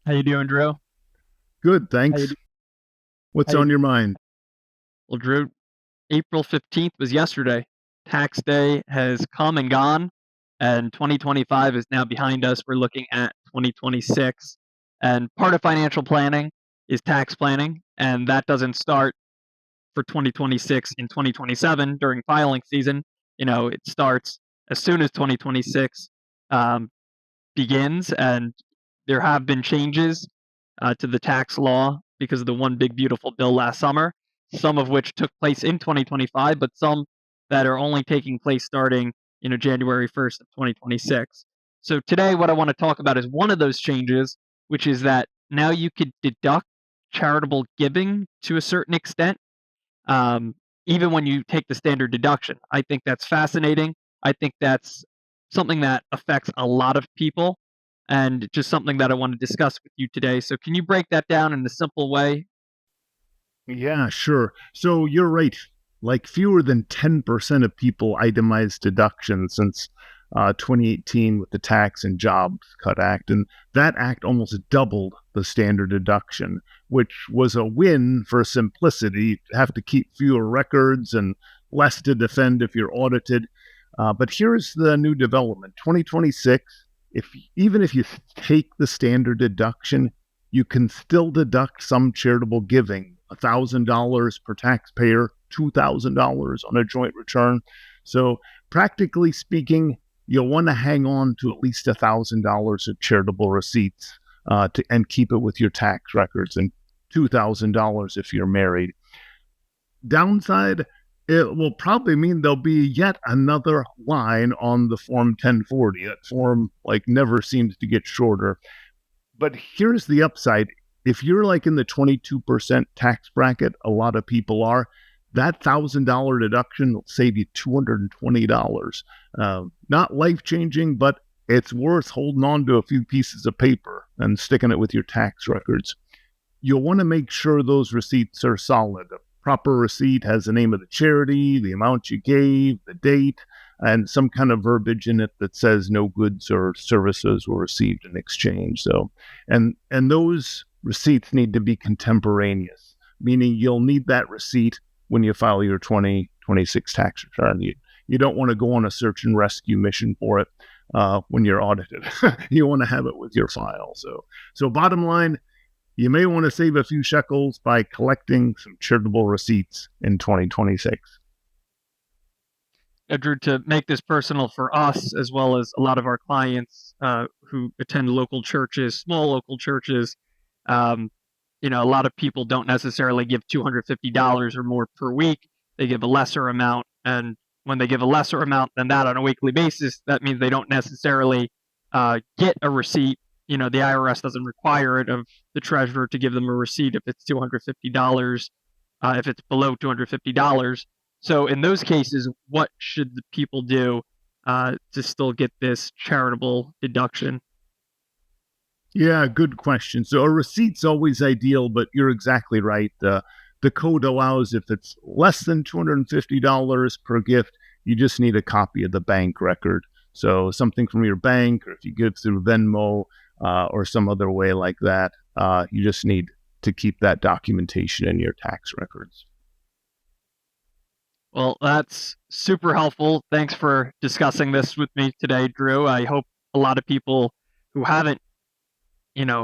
How you doing, Drew? Good, How you thanks. do- how What's you on do- your mind? Well, Drew, April 15th was yesterday. Tax day has come and gone, and 2025 is now behind us. We're looking at 2026. And part of financial planning is tax planning, and that doesn't start for 2026 in 2027 during filing season. It starts as soon as 2026 um, begins, and there have been changes to the tax law because of the one big beautiful bill last summer, some of which took place in 2025, but some that are only taking place starting January 1st of 2026. So today, what I want to talk about is one of those changes, which is that now you could deduct charitable giving to a certain extent, um, even when you take the standard deduction. I think that's fascinating. I think that's something that affects a lot of people and just something that I want to discuss with you today. So, can you break that down in a simple way? Yeah, sure. So you're right. Like fewer than 10% of people itemize deductions since 2018 with the Tax and Jobs Cut Act. And that act almost doubled the standard deduction, which was a win for simplicity. You have to keep fewer records and less to defend if you're audited. But here's the new development 2026, if even if you take the standard deduction, you can still deduct some charitable giving, $1,000 per taxpayer, $2,000 on a joint return. So, practically speaking, you'll want to hang on to at least $1,000 of charitable receipts and keep it with your tax records, and $2,000 if you're married. Downside, it will probably mean there'll be yet another line on the Form 1040. That form never seems to get shorter. But here's the upside. If you're in the 22% tax bracket, a lot of people are, that $1,000 deduction will save you $220. Not life changing, but it's worth holding on to a few pieces of paper and sticking it with your tax records. You'll want to make sure those receipts are solid. A proper receipt has the name of the charity, the amount you gave, the date, and some kind of verbiage in it that says no goods or services were received in exchange. So, and those receipts need to be contemporaneous, meaning you'll need that receipt when you file your 2026 tax return. You don't want to go on a search and rescue mission for it when you're audited. You want to have it with your file. So bottom line, you may want to save a few shekels by collecting some charitable receipts in 2026. Drew, to make this personal for us as well as a lot of our clients who attend local churches, small local churches, um, a lot of people don't necessarily give $250 or more per week. They give a lesser amount. And when they give a lesser amount than that on a weekly basis, that means they don't necessarily get a receipt. The IRS doesn't require it of the treasurer to give them a receipt if it's $250, if it's below $250. So in those cases, what should the people do to still get this charitable deduction? Yeah, good question. So a receipt's always ideal, but you're exactly right. The code allows if it's less than $250 per gift, you just need a copy of the bank record. So something from your bank, or if you give through Venmo or some other way like that, you just need to keep that documentation in your tax records. Well, that's super helpful. Thanks for discussing this with me today, Drew. I hope a lot of people who haven't,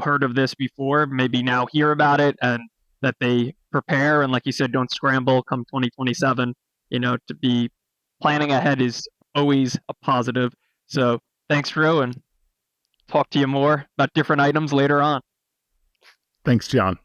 heard of this before maybe now hear about it and that they prepare and, like you said, don't scramble come 2027. To be planning ahead is always a positive. So thanks, Drew, and talk to you more about different items later on. Thanks, John.